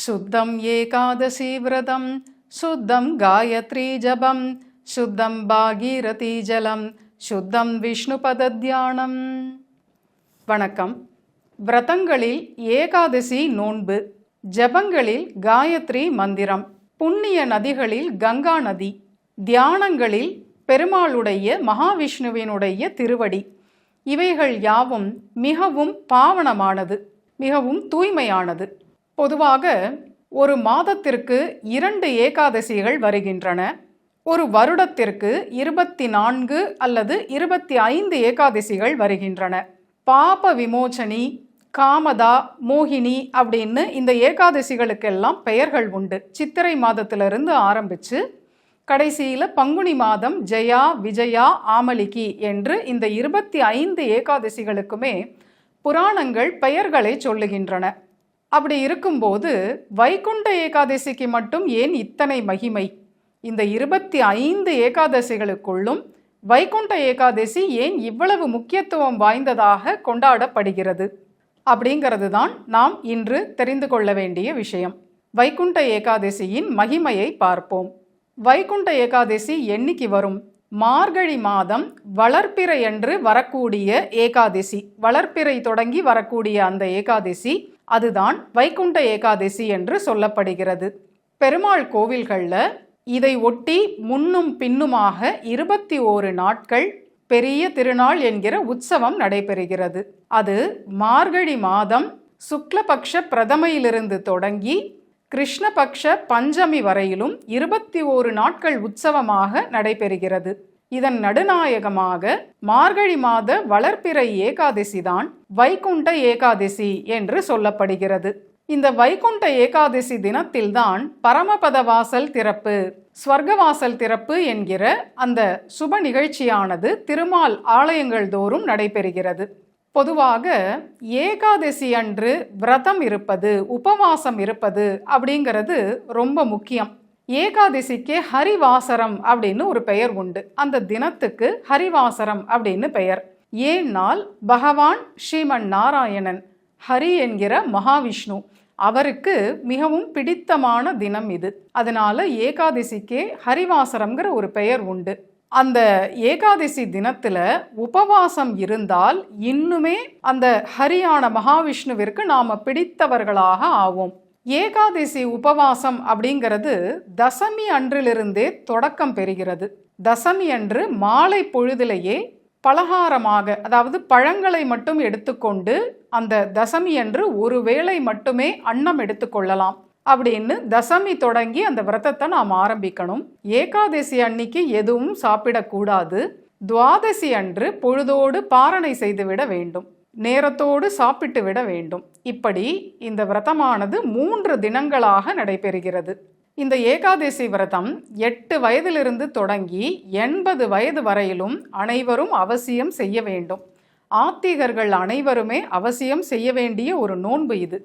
சுத்தம் ஏகாதசி விரதம், சுத்தம் காயத்ரி ஜபம், சுத்தம் பாகீரதி ஜலம், சுத்தம் விஷ்ணு பதத்தியானம். வணக்கம். விரதங்களில் ஏகாதசி நோன்பு, ஜபங்களில் காயத்ரி மந்திரம், புண்ணிய நதிகளில் கங்கா நதி, தியானங்களில் பெருமாளுடைய மகாவிஷ்ணுவினுடைய திருவடி, இவைகள் யாவும் மிகவும் பாவனமானது, மிகவும் தூய்மையானது. பொதுவாக ஒரு மாதத்திற்கு 2 ஏகாதசிகள் வருகின்றன. ஒரு வருடத்திற்கு 24 அல்லது 25 ஏகாதசிகள் வருகின்றன. பாப விமோச்சனி, காமதா, மோகினி அப்படின்னு இந்த ஏகாதசிகளுக்கெல்லாம் பெயர்கள் உண்டு. சித்திரை மாதத்திலிருந்து ஆரம்பித்து கடைசியில் பங்குனி மாதம் ஜெயா, விஜயா, ஆமலிகி என்று இந்த 25 ஏகாதசிகளுக்குமே புராணங்கள் பெயர்களை சொல்லுகின்றன. அப்படி இருக்கும்போது வைகுண்ட ஏகாதசிக்கு மட்டும் ஏன் இத்தனை மகிமை? இந்த 25 ஏகாதசிகளுக்குள்ளும் வைகுண்ட ஏகாதசி ஏன் இவ்வளவு முக்கியத்துவம் வாய்ந்ததாக கொண்டாடப்படுகிறது? அப்படிங்கிறது தான் நாம் இன்று தெரிந்து கொள்ள வேண்டிய விஷயம். வைகுண்ட ஏகாதசியின் மகிமையை பார்ப்போம். வைகுண்ட ஏகாதசி என்னைக்கு வரும்? மார்கழி மாதம் வளர்ப்பிறை என்று வரக்கூடிய ஏகாதசி, வளர்ப்பிறை தொடங்கி வரக்கூடிய அந்த ஏகாதசி, அதுதான் வைகுண்ட ஏகாதசி என்று சொல்லப்படுகிறது. பெருமாள் கோவில்களில் இதை ஒட்டி முன்னும் பின்னுமாக 21 நாட்கள் பெரிய திருநாள் என்கிற உற்சவம் நடைபெறுகிறது. அது மார்கழி மாதம் சுக்லபக்ஷ பிரதமையிலிருந்து தொடங்கி கிருஷ்ணபக்ஷ பஞ்சமி வரையிலும் 21 நாட்கள் உற்சவமாக நடைபெறுகிறது. இதன் நடுநாயகமாக மார்கழி மாத வளர்ப்பிறை ஏகாதசி தான் வைகுண்ட ஏகாதசி என்று சொல்லப்படுகிறது. இந்த வைகுண்ட ஏகாதசி தினத்தில்தான் பரமபத வாசல் திறப்பு, ஸ்வர்கவாசல் திறப்பு என்கிற அந்த சுப நிகழ்ச்சியானது திருமால் ஆலயங்கள் தோறும் நடைபெறுகிறது. பொதுவாக ஏகாதசி அன்று விரதம் இருப்பது, உபவாசம் இருப்பது அப்படிங்கிறது ரொம்ப முக்கியம். ஏகாதசிக்கு ஹரிவாசரம் அப்படின்னு ஒரு பெயர் உண்டு. அந்த தினத்துக்கு ஹரிவாசரம் அப்படின்னு பெயர். ஏன்னால் பகவான் ஸ்ரீமன் நாராயணன், ஹரி என்கிற மகாவிஷ்ணு, அவருக்கு மிகவும் பிடித்தமான தினம் இது. அதனால ஏகாதசிக்கே ஹரிவாசரம்ங்கிற ஒரு பெயர் உண்டு. அந்த ஏகாதசி தினத்துல உபவாசம் இருந்தால் இன்னுமே அந்த ஹரியான மகாவிஷ்ணுவிற்கு நாம பிடித்தவர்களாக ஆவோம். ஏகாதசி உபவாசம் அப்படிங்கிறது தசமி அன்றிலிருந்தே தொடக்கம் பெறுகிறது. தசமி அன்று மாலை பொழுதிலேயே பலகாரமாக, அதாவது பழங்களை மட்டும் எடுத்துக்கொண்டு அந்த தசமி அன்று ஒரு வேளை மட்டுமே அன்னம் எடுத்துக்கொள்ளலாம் அப்படின்னு தசமி தொடங்கி அந்த விரதத்தை நாம் ஆரம்பிக்கணும். ஏகாதசி அன்னைக்கு எதுவும் சாப்பிடக்கூடாது. துவாதசி அன்று பொழுதோடு பாரணை செய்துவிட வேண்டும், நேரத்தோடு சாப்பிட்டு விட வேண்டும். இப்படி இந்த விரதமானது 3 தினங்களாக நடைபெறுகிறது. இந்த ஏகாதசி விரதம் 8 வயதிலிருந்து தொடங்கி 80 வயது வரையிலும் அனைவரும் அவசியம் செய்ய வேண்டும். ஆத்திகர்கள் அனைவருமே அவசியம் செய்ய வேண்டிய ஒரு நோன்பு இது.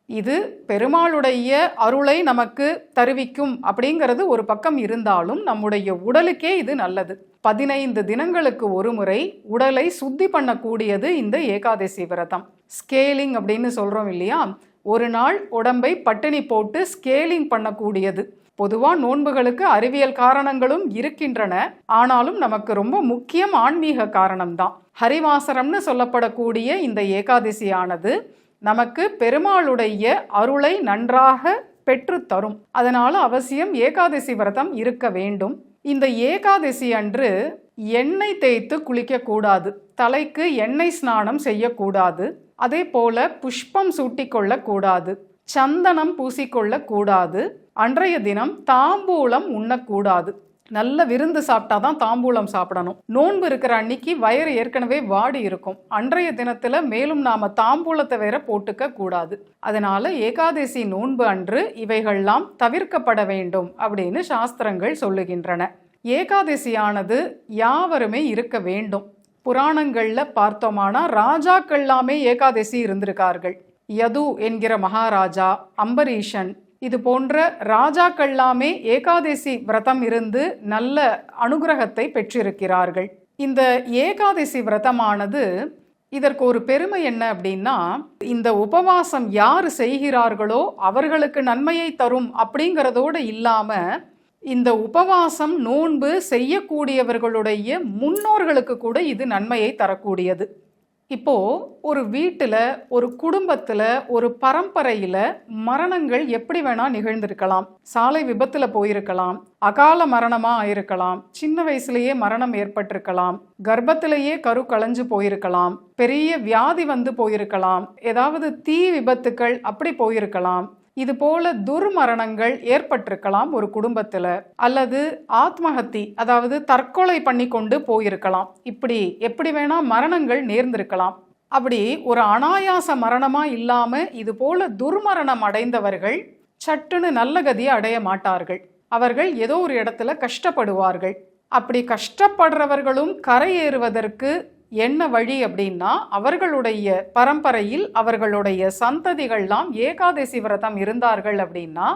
இது பெருமாளுடைய அருளை நமக்கு தருவிக்கும் அப்படிங்கிறது ஒரு பக்கம் இருந்தாலும் நம்முடைய உடலுக்கே இது நல்லது. 15 தினங்களுக்கு ஒரு முறை உடலை சுத்தி பண்ணக்கூடியது இந்த ஏகாதசி விரதம். ஸ்கேலிங் அப்படின்னு சொல்கிறோம் இல்லையா? ஒரு நாள் உடம்பை பட்டினி போட்டு ஸ்கேலிங் பண்ணக்கூடியது. பொதுவாக நோன்புகளுக்கு அறிவியல் காரணங்களும் இருக்கின்றன. ஆனாலும் நமக்கு ரொம்ப முக்கியம் ஆன்மீக காரணம்தான். ஹரிவாசரம்னு சொல்லப்படக்கூடிய இந்த ஏகாதசியானது நமக்கு பெருமாளுடைய அருளை நன்றாக பெற்றுத்தரும். அதனால அவசியம் ஏகாதசி விரதம் இருக்க வேண்டும். இந்த ஏகாதசி அன்று எண்ணெய் தேய்த்து குளிக்கக்கூடாது, தலைக்கு எண்ணெய் ஸ்நானம் செய்யக்கூடாது, அதே போல புஷ்பம் சூட்டிக்கொள்ளக்கூடாது, சந்தனம் பூசிக்கொள்ளக்கூடாது. அன்றைய தினம் தாம்பூலம் உண்ணக்கூடாது. நல்ல விருந்து சாப்பிட்டாதான் தாம்பூலம் சாப்பிடணும். நோன்பு இருக்கிற அன்னைக்கு வயிறு ஏற்கனவே வாடி இருக்கும். அன்றைய தினத்துல மேலும் நாம தாம்பூலத்தை வேற போட்டுக்க கூடாது. அதனால ஏகாதசி நோன்பு அன்று இவைகள்லாம் தவிர்க்கப்பட வேண்டும் அப்படின்னு சாஸ்திரங்கள் சொல்லுகின்றன. ஏகாதசியானது யாவருமே இருக்க வேண்டும். புராணங்கள்ல பார்த்தோமானா ராஜாக்கள்லாமே ஏகாதசி இருந்திருக்கார்கள். யது என்கிற மகாராஜா, அம்பரீஷன், இது போன்ற ராஜாக்கள்லாமே ஏகாதசி விரதம் இருந்து நல்ல அனுகிரகத்தை பெற்றிருக்கிறார்கள். இந்த ஏகாதசி விரதமானது இதற்கு ஒரு பெருமை என்ன அப்படின்னா, இந்த உபவாசம் யார் செய்கிறார்களோ அவர்களுக்கு நன்மையை தரும் அப்படிங்கிறதோடு இல்லாம, இந்த உபவாசம் நோன்பு செய்யக்கூடியவர்களுடைய முன்னோர்களுக்கு கூட இது நன்மையை தரக்கூடியது. இப்போ ஒரு வீட்டுல, ஒரு குடும்பத்துல, ஒரு பரம்பரையில மரணங்கள் எப்படி வேணா நிகழ்ந்திருக்கலாம். சாலை விபத்துல போயிருக்கலாம், அகால மரணமா ஆயிருக்கலாம், சின்ன வயசுலயே மரணம் ஏற்பட்டிருக்கலாம், கர்ப்பத்திலேயே கரு களைஞ்சு போயிருக்கலாம், பெரிய வியாதி வந்து போயிருக்கலாம், ஏதாவது தீ விபத்துக்கள் அப்படி போயிருக்கலாம். இது போல துர்மரணங்கள் ஏற்பட்டிருக்கலாம் ஒரு குடும்பத்துல, அல்லது ஆத்மஹத்தி, அதாவது தற்கொலை பண்ணி கொண்டு போயிருக்கலாம். இப்படி எப்படி வேணா மரணங்கள் நேர்ந்திருக்கலாம். அப்படி ஒரு அனாயாச மரணமா இல்லாம இது போல துர்மரணம் அடைந்தவர்கள் சட்டுன்னு நல்ல கதியை அடைய மாட்டார்கள். அவர்கள் ஏதோ ஒரு இடத்துல கஷ்டப்படுவார்கள். அப்படி கஷ்டப்படுறவர்களும் கரையேறுவதற்கு என்ன வழி அப்படின்னா, அவர்களுடைய பரம்பரையில் அவர்களுடைய சந்ததிகள்லாம் ஏகாதசி விரதம் இருந்தார்கள் அப்படின்னா,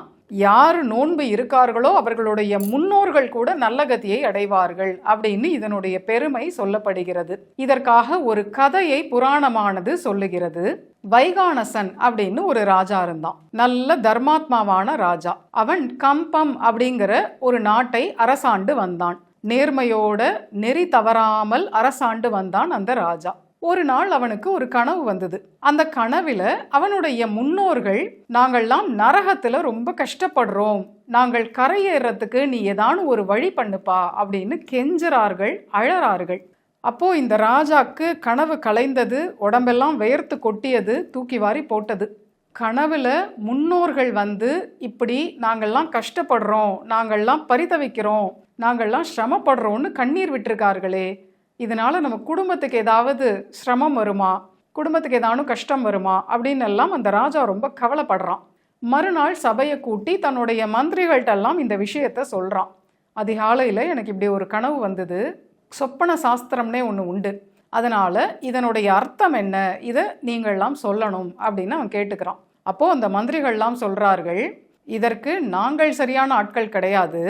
யார் நோன்பு இருக்கார்களோ அவர்களுடைய முன்னோர்கள் கூட நல்ல கதியை அடைவார்கள் அப்படின்னு இதனுடைய பெருமை சொல்லப்படுகிறது. இதற்காக ஒரு கதையை புராணமானது சொல்லுகிறது. வைகானசன் அப்படின்னு ஒரு ராஜா இருந்தான். நல்ல தர்மாத்மாவான ராஜா. அவன் கம்பம் அப்படிங்கிற ஒரு நாட்டை அரசாண்டு வந்தான். நேர்மையோட நெறி தவறாமல் அரசாண்டு வந்தான் அந்த ராஜா. ஒரு நாள் அவனுக்கு ஒரு கனவு வந்தது. அந்த கனவுல அவனுடைய முன்னோர்கள், நாங்கள்லாம் நரகத்துல ரொம்ப கஷ்டப்படுறோம், நாங்கள் கரையேறதுக்கு நீ ஏதானும் ஒரு வழி பண்ணுப்பா அப்படின்னு கெஞ்சுறார்கள், அழறார்கள். அப்போ இந்த ராஜாக்கு கனவு கலைந்தது, உடம்பெல்லாம் வியர்த்து கொட்டியது, தூக்கி வாரி போட்டது. கனவுல முன்னோர்கள் வந்து இப்படி நாங்கள்லாம் கஷ்டப்படுறோம், நாங்கள்லாம் பரிதவிக்கிறோம், நாங்கள்லாம் சிரமப்படுறோன்னு கண்ணீர் விட்டுருக்கார்களே, இதனால நம்ம குடும்பத்துக்கு ஏதாவது சிரமம் வருமா, குடும்பத்துக்கு ஏதானும் கஷ்டம் வருமா அப்படின்னு எல்லாம் அந்த ராஜா ரொம்ப கவலைப்படுறான். மறுநாள் சபையை கூட்டி தன்னுடைய மந்திரிகள்கிட்டெல்லாம் இந்த விஷயத்த சொல்கிறான். அதிகாலையில் எனக்கு இப்படி ஒரு கனவு வந்தது, சொப்பன சாஸ்திரம்னே ஒன்று உண்டு, அதனால் இதனுடைய அர்த்தம் என்ன, இதை நீங்கள்லாம் சொல்லணும் அப்படின்னு அவன் கேட்டுக்கிறான். அப்போது அந்த மந்திரிகள்லாம் சொல்கிறார்கள், இதற்கு நாங்கள் சரியான ஆட்கள் கிடையாது,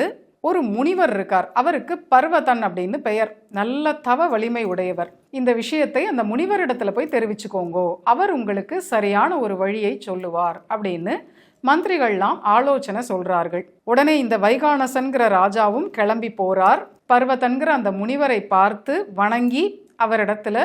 ஒரு முனிவர் இருக்கார், அவருக்கு பர்வதன் அப்படின்னு பெயர், நல்ல தவ வலிமை உடையவர். இந்த விஷயத்தை அந்த முனிவரிடத்துல போய் தெரிவிச்சுக்கோங்கோ, அவர் உங்களுக்கு சரியான ஒரு வழியை சொல்லுவார் அப்படின்னு மந்திரிகள்லாம் ஆலோசனை சொல்றார்கள். உடனே இந்த வைகானசன்கிற ராஜாவும் கிளம்பி போறார். பர்வதன்கிற அந்த முனிவரை பார்த்து வணங்கி அவரிடத்துல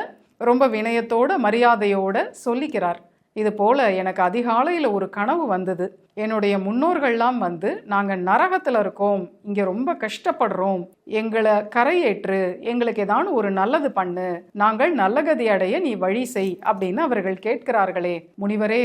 ரொம்ப வினயத்தோட மரியாதையோட சொல்லிக்கிறார். இது போல எனக்கு அதிகாலையில் ஒரு கனவு வந்தது, என்னுடைய முன்னோர்கள்லாம் வந்து நாங்கள் நரகத்தில் இருக்கோம், இங்கே ரொம்ப கஷ்டப்படுறோம், எங்களை கரையேற்று, எங்களுக்கு ஏதானு ஒரு நல்லது பண்ணு, நாங்கள் நல்ல கதி அடைய நீ வழி செய் அப்படின்னு அவர்கள் கேட்கிறார்களே. முனிவரே,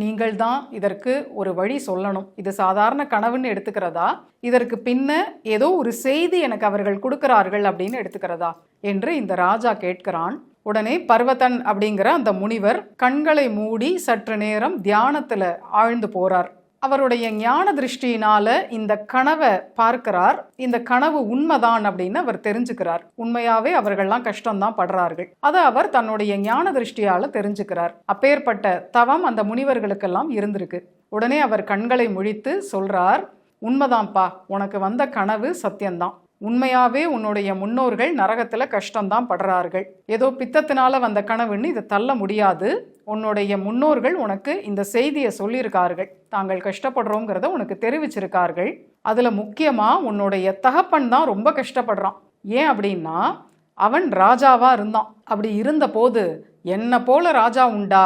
நீங்கள் தான் இதற்கு ஒரு வழி சொல்லணும். இது சாதாரண கனவுன்னு எடுத்துக்கிறதா, இதற்கு பின்ன ஏதோ ஒரு செய்தி எனக்கு அவர்கள் கொடுக்கிறார்கள் அப்படின்னு எடுத்துக்கிறதா என்று இந்த ராஜா கேட்கிறான். உடனே பர்வதன் அப்படிங்கிற அந்த முனிவர் கண்களை மூடி சற்று நேரம் தியானத்துல ஆழ்ந்து போறார். அவருடைய ஞான திருஷ்டியினால இந்த கனவை பார்க்கிறார். இந்த கனவு உண்மைதான் அப்படின்னு அவர் தெரிஞ்சுக்கிறார். உண்மையாவே அவர்கள்லாம் கஷ்டம்தான் படுறார்கள், அதை அவர் தன்னுடைய ஞான திருஷ்டியால தெரிஞ்சுக்கிறார். அப்பேற்பட்ட தவம் அந்த முனிவர்களுக்கெல்லாம் இருந்திருக்கு. உடனே அவர் கண்களை முழித்து சொல்றார், உண்மைதான்ப்பா, உனக்கு வந்த கனவு சத்தியம்தான், உண்மையாவே உன்னுடைய முன்னோர்கள் நரகத்துல கஷ்டம்தான் படுறார்கள், ஏதோ பித்தத்தினால வந்த கனவுன்னு இதை தள்ள முடியாது, உன்னுடைய முன்னோர்கள் உனக்கு இந்த செய்தியை சொல்லியிருக்கார்கள், தாங்கள் கஷ்டப்படுறோங்கிறத உனக்கு தெரிவிச்சிருக்கார்கள். அதுல முக்கியமா உன்னுடைய தகப்பன் தான் ரொம்ப கஷ்டப்படுறான். ஏன் அப்படின்னா அவன் ராஜாவா இருந்தான். அப்படி இருந்த போது என்ன போல ராஜா உண்டா,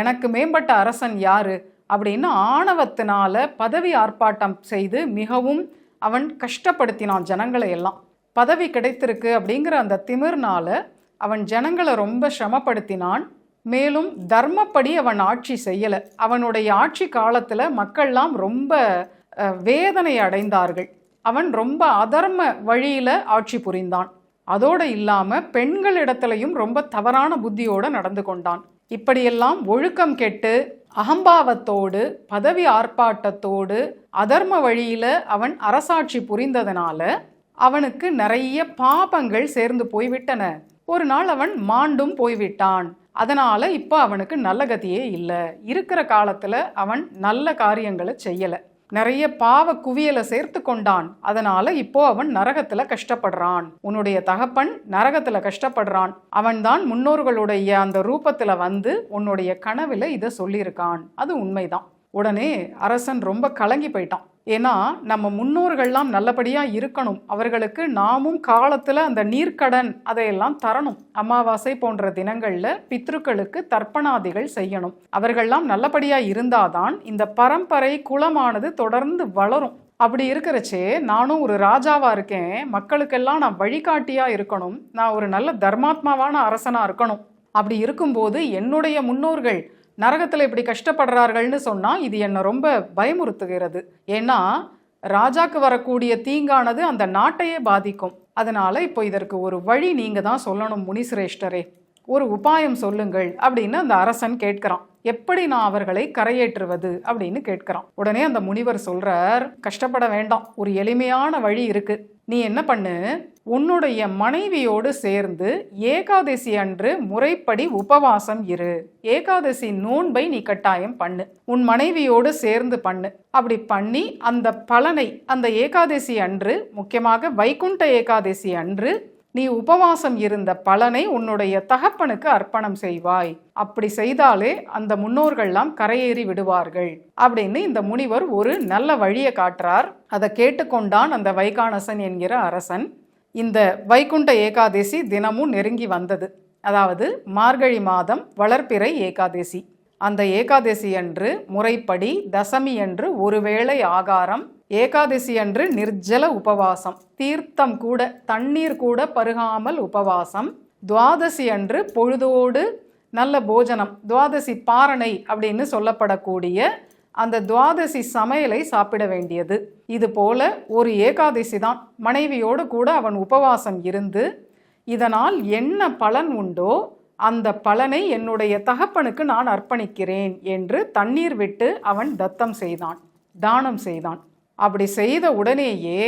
எனக்கு மேம்பட்ட அரசன் யாரு அப்படின்னு ஆணவத்தினால பதவி ஆர்ப்பாட்டம் செய்து மிகவும் அவன் கஷ்டப்படுத்தினான் ஜனங்களை எல்லாம். பதவி கிடைத்திருக்கு அப்படிங்கிற அந்த திமிர்னால அவன் ஜனங்களை ரொம்ப சிரமப்படுத்தினான். மேலும் தர்மப்படி அவன் ஆட்சி செய்யலை. அவனுடைய ஆட்சி காலத்தில் மக்கள்லாம் ரொம்ப வேதனை அடைந்தார்கள். அவன் ரொம்ப அதர்ம வழியில் ஆட்சி புரிந்தான். அதோடு இல்லாமல் பெண்களிடத்துலையும் ரொம்ப தவறான புத்தியோடு நடந்து கொண்டான். இப்படியெல்லாம் ஒழுக்கம் கெட்டு அகம்பாவத்தோடு பதவி ஆர்ப்பாட்டத்தோடு அதர்ம வழியில அவன் அரசாட்சி புரிந்ததனால அவனுக்கு நிறைய பாபங்கள் சேர்ந்து போய்விட்டன. ஒரு நாள் அவன் மாண்டும் போய்விட்டான். அதனால இப்போ அவனுக்கு நல்ல கதியே இல்லை. இருக்கிற காலத்துல அவன் நல்ல காரியங்களை செய்யலை. நிறைய பாவ குவியலை சேர்த்து கொண்டான். அதனால இப்போ அவன் நரகத்துல கஷ்டப்படுறான். உன்னுடைய தகப்பன் நரகத்துல கஷ்டப்படுறான். அவன்தான் முன்னோர்களுடைய அந்த ரூபத்துல வந்து உன்னுடைய கனவுல இதை சொல்லியிருக்கான். அது உண்மைதான். உடனே அரசன் ரொம்ப கலங்கி போயிட்டான். ஏன்னா நம்ம முன்னோர்கள்லாம் நல்லபடியா இருக்கணும், அவர்களுக்கு நாமும் காலத்துல அந்த நீர்க்கடன் அதையெல்லாம் தரணும். அமாவாசை போன்ற தினங்கள்ல பித்ருக்களுக்கு தர்ப்பணாதிகள் செய்யணும். அவர்கள்லாம் நல்லபடியா இருந்தாதான் இந்த பரம்பரை குலமானது தொடர்ந்து வளரும். அப்படி இருக்கிறச்சே நானும் ஒரு ராஜாவா இருக்கேன், மக்களுக்கெல்லாம் நான் வழிகாட்டியா இருக்கணும், நான் ஒரு நல்ல தர்மாத்மாவான அரசனா இருக்கணும். அப்படி இருக்கும்போது என்னுடைய முன்னோர்கள் நரகத்தில் இப்படி கஷ்டப்படுறார்கள்னு சொன்னால் இது என்னை ரொம்ப பயமுறுத்துகிறது. ஏன்னா ராஜாக்கு வரக்கூடிய தீங்கானது அந்த நாட்டையே பாதிக்கும். அதனால இப்போ இதற்கு ஒரு வழி நீங்கள் தான் சொல்லணும் முனிசிரேஷ்டரே, ஒரு உபாயம் சொல்லுங்கள் அப்படின்னு அந்த அரசன் கேட்கிறான். எப்படி நான் அவர்களை கரையேற்றுவது அப்படின்னு கேட்கிறான். உடனே அந்த முனிவர் சொல்றார், கஷ்டப்பட வேண்டாம், ஒரு எளிமையான வழி இருக்கு. நீ என்ன பண்ணு, உன்னுடைய மனைவியோடு சேர்ந்து ஏகாதசி அன்று முறைப்படி உபவாசம் இரு. ஏகாதசி நோன்பை நீ கட்டாயம் பண்ணு, உன் மனைவியோடு சேர்ந்து பண்ணு. அப்படி பண்ணி அந்த பலனை அந்த ஏகாதசி அன்று, முக்கியமாக வைகுண்ட ஏகாதசி அன்று நீ உபவாசம் இருந்த பலனை உன்னுடைய தகப்பனுக்கு அர்ப்பணம் செய்வாய். அப்படி செய்தாலே அந்த முன்னோர்கள்லாம் கரையேறி விடுவார்கள் அப்படின்னு இந்த முனிவர் ஒரு நல்ல வழியை காட்டுறார். அதை கேட்டுக்கொண்டான் அந்த வைகானசன் என்கிற அரசன். இந்த வைகுண்ட ஏகாதசி தினமும் நெருங்கி வந்தது. அதாவது மார்கழி மாதம் வளர்பிறை ஏகாதசி. அந்த ஏகாதசி அன்று முறைப்படி தசமி அன்று ஒருவேளை ஆகாரம், ஏகாதசி அன்று நிர்ஜல உபவாசம், தீர்த்தம் கூட தண்ணீர் கூட பருகாமல் உபவாசம், துவாதசி அன்று பொழுதோடு நல்ல போஜனம், துவாதசி பாரணை அப்படின்னு சொல்லப்படக்கூடிய அந்த துவாதசி சமையலை சாப்பிட வேண்டியது. இது போல ஒரு ஏகாதசி தான் மனைவியோடு கூட அவன் உபவாசம் இருந்து இதனால் என்ன பலன் உண்டோ அந்த பலனை என்னுடைய தகப்பனுக்கு நான் அர்ப்பணிக்கிறேன் என்று தண்ணீர் விட்டு அவன் தத்தம் செய்தான், தானம் செய்தான். அப்படி செய்த உடனேயே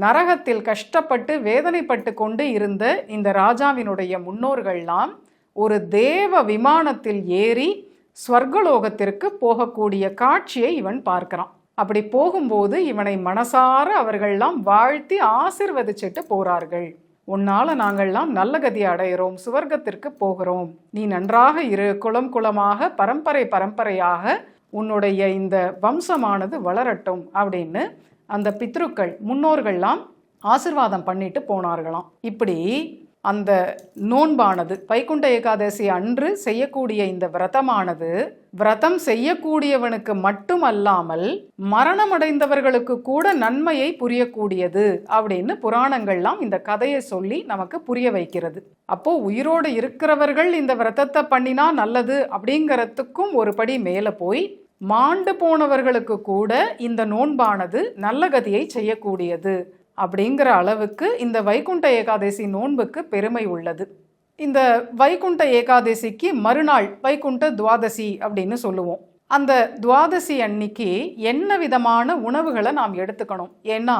நரகத்தில் கஷ்டப்பட்டு வேதனைப்பட்டு கொண்டு இருந்த இந்த ராஜாவினுடைய முன்னோர்கள்லாம் ஒரு தேவ விமானத்தில் ஏறி ஸ்வர்கலோகத்திற்கு போகக்கூடிய காட்சியை இவன் பார்க்கிறான். அப்படி போகும்போது இவனை மனசார அவர்கள்லாம் வாழ்த்தி ஆசிர்வதிச்சிட்டு போறார்கள். உன்னால நாங்கள்லாம் நல்ல கதி அடைகிறோம், சுவர்க்கத்திற்கு போகிறோம், நீ நன்றாக இரு, குலம் குலமாக பரம்பரை பரம்பரையாக உன்னுடைய இந்த வம்சமானது வளரட்டும் அப்படின்னு அந்த பித்ருக்கள் முன்னோர்கள்லாம் ஆசிர்வாதம் பண்ணிட்டு போனார்களாம். இப்படி அந்த நோன்பானது வைகுண்ட ஏகாதசி அன்று செய்யக்கூடிய இந்த விரதமானது விரதம் செய்யக்கூடியவனுக்கு மட்டுமல்லாமல் மரணமடைந்தவர்களுக்கு கூட நன்மையை புரியக்கூடியது அப்படின்னு புராணங்கள்லாம் இந்த கதையை சொல்லி நமக்கு புரிய வைக்கிறது. அப்போ உயிரோடு இருக்கிறவர்கள் இந்த விரதத்தை பண்ணினா நல்லது அப்படிங்கிறதுக்கும் ஒரு படி மேலே போய் மாண்டு போனவர்களுக்கு கூட இந்த நோன்பானது நல்ல கதியை செய்யக்கூடியது அப்படிங்கிற அளவுக்கு இந்த வைகுண்ட ஏகாதசி நோன்புக்கு பெருமை உள்ளது. இந்த வைகுண்ட ஏகாதசிக்கு மறுநாள் வைகுண்ட துவாதசி அப்படின்னு சொல்லுவோம். அந்த துவாதசி அன்னைக்கு என்ன விதமான உணவுகளை நாம் எடுத்துக்கணும்? ஏன்னா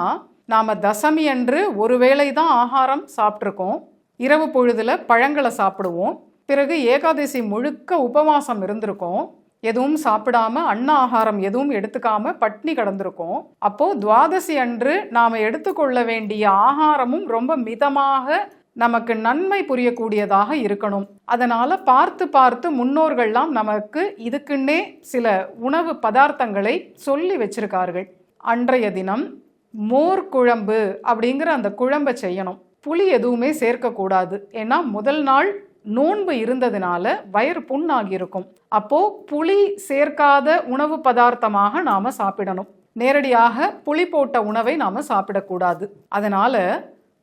நாம் தசமி அன்று ஒருவேளை தான் ஆகாரம் சாப்பிட்ருக்கோம், இரவு பொழுதுல பழங்களை சாப்பிடுவோம், பிறகு ஏகாதசி முழுக்க உபவாசம் இருந்திருக்கோம், எதுவும் சாப்பிடாம அன்ன ஆகாரம் எதுவும் எடுத்துக்காம பட்னி கடந்திருக்கோம். அப்போ துவாதசி அன்று நாம் எடுத்துக்கொள்ள வேண்டிய ஆகாரமும் ரொம்ப மிதமாக நமக்கு நன்மை புரியக்கூடியதாக இருக்கணும். அதனால பார்த்து பார்த்து முன்னோர்கள்லாம் நமக்கு இதுக்குன்னே சில உணவு பதார்த்தங்களை சொல்லி வச்சிருக்கார்கள். அன்றைய தினம் மோர் குழம்பு அப்படிங்கிற அந்த குழம்பை செய்யணும். புளி எதுவுமே சேர்க்கக்கூடாது. ஏன்னா முதல் நாள் நோன்பு இருந்ததுனால வயிறு புண்ணாகியிருக்கும். அப்போ புளி சேர்க்காத உணவு பதார்த்தமாக நாம சாப்பிடணும். நேரடியாக புளி போட்ட உணவை நாம சாப்பிடக்கூடாது. அதனால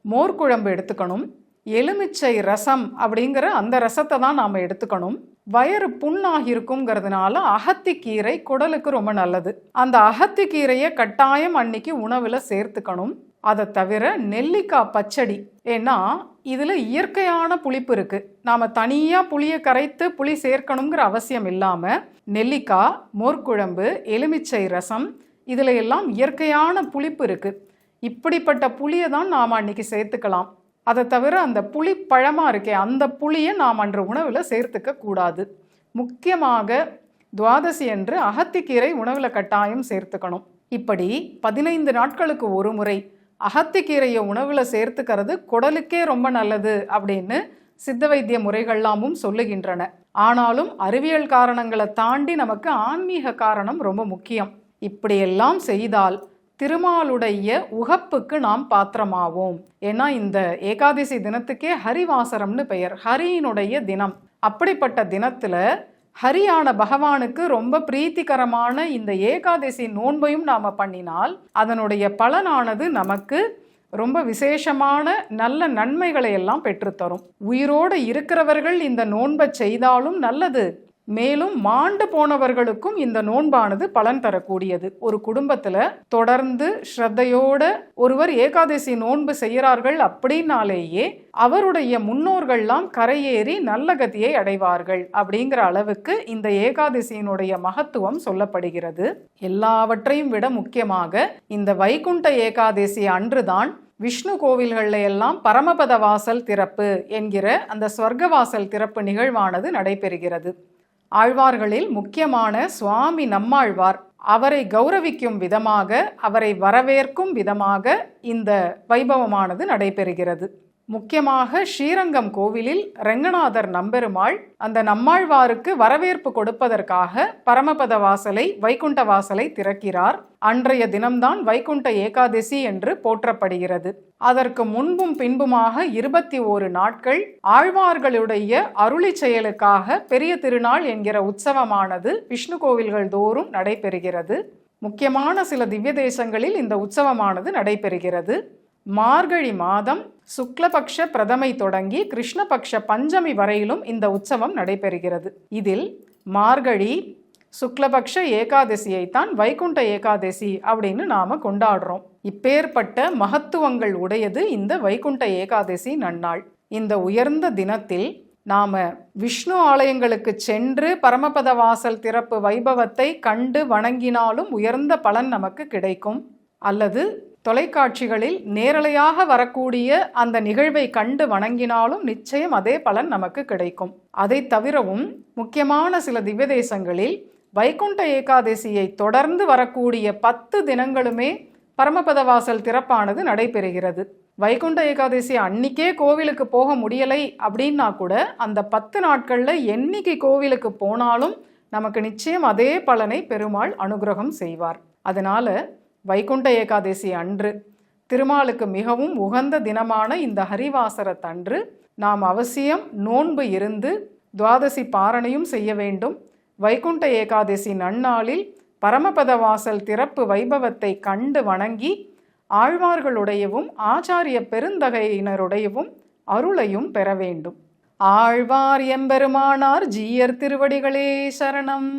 மோர் குழம்பு எடுத்துக்கணும். எலுமிச்சை ரசம் அப்படிங்கிற அந்த ரசத்தை தான் நாம் எடுத்துக்கணும். வயிறு புண்ணாகிருக்குங்கிறதுனால அகத்திக்கீரை குடலுக்கு ரொம்ப நல்லது. அந்த அகத்திக்கீரையை கட்டாயம் அன்னைக்கு உணவில் சேர்த்துக்கணும். அதை தவிர நெல்லிக்காய் பச்சடி, ஏன்னா இதில் இயற்கையான புளிப்பு இருக்குது. நாம் தனியாக புளியை கரைத்து புளி சேர்க்கணுங்கிற அவசியம் இல்லாமல் நெல்லிக்காய், மோர்க்குழம்பு, எலுமிச்சை ரசம் இதில் எல்லாம் இயற்கையான புளிப்பு இருக்குது. இப்படிப்பட்ட புளியை தான் நாம் அன்னைக்கு சேர்த்துக்கலாம். அதை தவிர அந்த புளி பழமாக இருக்கே அந்த புளியை நாம் அன்று உணவில் சேர்த்துக்க கூடாது. முக்கியமாக துவாதசி அன்று அகத்திக்கீரை உணவில் கட்டாயம் சேர்த்துக்கணும். இப்படி 15 நாட்களுக்கு ஒரு முறை அகத்திக்கீரையை உணவுல சேர்த்துக்கிறது குடலுக்கே ரொம்ப நல்லது அப்படின்னு சித்த வைத்திய முறைகள்லாமும் சொல்லுகின்றன. ஆனாலும் அறிவியல் காரணங்களை தாண்டி நமக்கு ஆன்மீக காரணம் ரொம்ப முக்கியம். இப்படியெல்லாம் செய்தால் திருமாலுடைய உகப்புக்கு நாம் பாத்திரமாவோம். ஏன்னா இந்த ஏகாதசி தினத்துக்கே ஹரிவாசரம்னு பெயர், ஹரியினுடைய தினம். அப்படிப்பட்ட தினத்துல ஹரியான பகவானுக்கு ரொம்ப பிரீத்திகரமான இந்த ஏகாதசி நோன்பையும் நாம பண்ணினால் அதனுடைய பலனானது நமக்கு ரொம்ப விசேஷமான நல்ல நன்மைகளை எல்லாம் பெற்றுத்தரும். உயிரோடு இருக்கிறவர்கள் இந்த நோன்பை செய்தாலும் நல்லது, மேலும் மாண்டு போனவர்களுக்கும் இந்த நோன்பானது பலன் தரக்கூடியது. ஒரு குடும்பத்துல தொடர்ந்து ஸ்ரத்தையோட ஒருவர் ஏகாதசி நோன்பு செய்கிறார்கள் அப்படின்னாலேயே அவருடைய முன்னோர்கள்லாம் கரையேறி நல்ல கதியை அடைவார்கள் அப்படிங்கிற அளவுக்கு இந்த ஏகாதசியினுடைய மகத்துவம் சொல்லப்படுகிறது. எல்லாவற்றையும் விட முக்கியமாக இந்த வைகுண்ட ஏகாதசி அன்றுதான் விஷ்ணு கோவில்கள்ல எல்லாம் பரமபத வாசல் திறப்பு என்கிற அந்த ஸ்வர்க்க வாசல் திறப்பு நிகழ்வானது நடைபெறுகிறது. ஆழ்வார்களில் முக்கியமான சுவாமி நம்மாழ்வார், அவரை கௌரவிக்கும் விதமாக, அவரை வரவேற்கும் விதமாக இந்த வைபவமானது நடைபெறுகிறது. முக்கியமாக ஸ்ரீரங்கம் கோவிலில் ரெங்கநாதர் நம்பெருமாள் அந்த நம்மாழ்வாருக்கு வரவேற்பு கொடுப்பதற்காக பரமபத வாசலை, வைகுண்ட வாசலை திறக்கிறார். அன்றைய தினம்தான் வைகுண்ட ஏகாதசி என்று போற்றப்படுகிறது. அதற்கு முன்பும் பின்புமாக 21 நாட்கள் ஆழ்வார்களுடைய அருளி செயலுக்காக பெரிய திருநாள் என்கிற உற்சவமானது விஷ்ணு கோவில்கள் தோறும் நடைபெறுகிறது. முக்கியமான சில திவ்ய தேசங்களில் இந்த உற்சவமானது நடைபெறுகிறது. மார்கழி மாதம் சுக்லபக்ஷ பிரதமை தொடங்கி கிருஷ்ணபக்ஷ பஞ்சமி வரையிலும் இந்த உற்சவம் நடைபெறுகிறது. இதில் மார்கழி சுக்லபக்ஷ ஏகாதசியைத்தான் வைகுண்ட ஏகாதசி அப்படின்னு நாம கொண்டாடுறோம். இப்பேற்பட்ட மகத்துவங்கள் உடையது இந்த வைகுண்ட ஏகாதசி நன்னாள். இந்த உயர்ந்த தினத்தில் நாம விஷ்ணு ஆலயங்களுக்கு சென்று பரமபத வாசல் திறப்பு வைபவத்தை கண்டு வணங்கினாலும் உயர்ந்த பலன் நமக்கு கிடைக்கும். அல்லது தொலைக்காட்சிகளில் நேரலையாக வரக்கூடிய அந்த நிகழ்வை கண்டு வணங்கினாலும் நிச்சயம் அதே பலன் நமக்கு கிடைக்கும். அதை தவிரவும் முக்கியமான சில திவ்ய தேசங்களில் வைகுண்ட ஏகாதசியை தொடர்ந்து வரக்கூடிய 10 தினங்களுமே பரமபத வாசல் திறப்பானது நடைபெறுகிறது. வைகுண்ட ஏகாதசி அன்னிக்கே கோவிலுக்கு போக முடியலை அப்படின்னா கூட அந்த 10 நாட்கள்ல என்னைக்கு கோவிலுக்கு போனாலும் நமக்கு நிச்சயம் அதே பலனை பெருமாள் அனுகிரகம் செய்வார். அதனால வைகுண்ட ஏகாதசி அன்று திருமாலுக்கு மிகவும் உகந்த தினமான இந்த ஹரிவாசரத்தன்று நாம் அவசியம் நோன்பு இருந்து துவாதசி பாரணையும் செய்ய வேண்டும். வைகுண்ட ஏகாதசி நன்னாளில் பரமபத வாசல் திறப்பு வைபவத்தை கண்டு வணங்கி ஆழ்வார்களுடையவும் ஆச்சாரிய பெருந்தகையினருடையவும் அருளையும் பெற வேண்டும். ஆழ்வார் எம்பெருமானார் ஜீயர் திருவடிகளே சரணம்.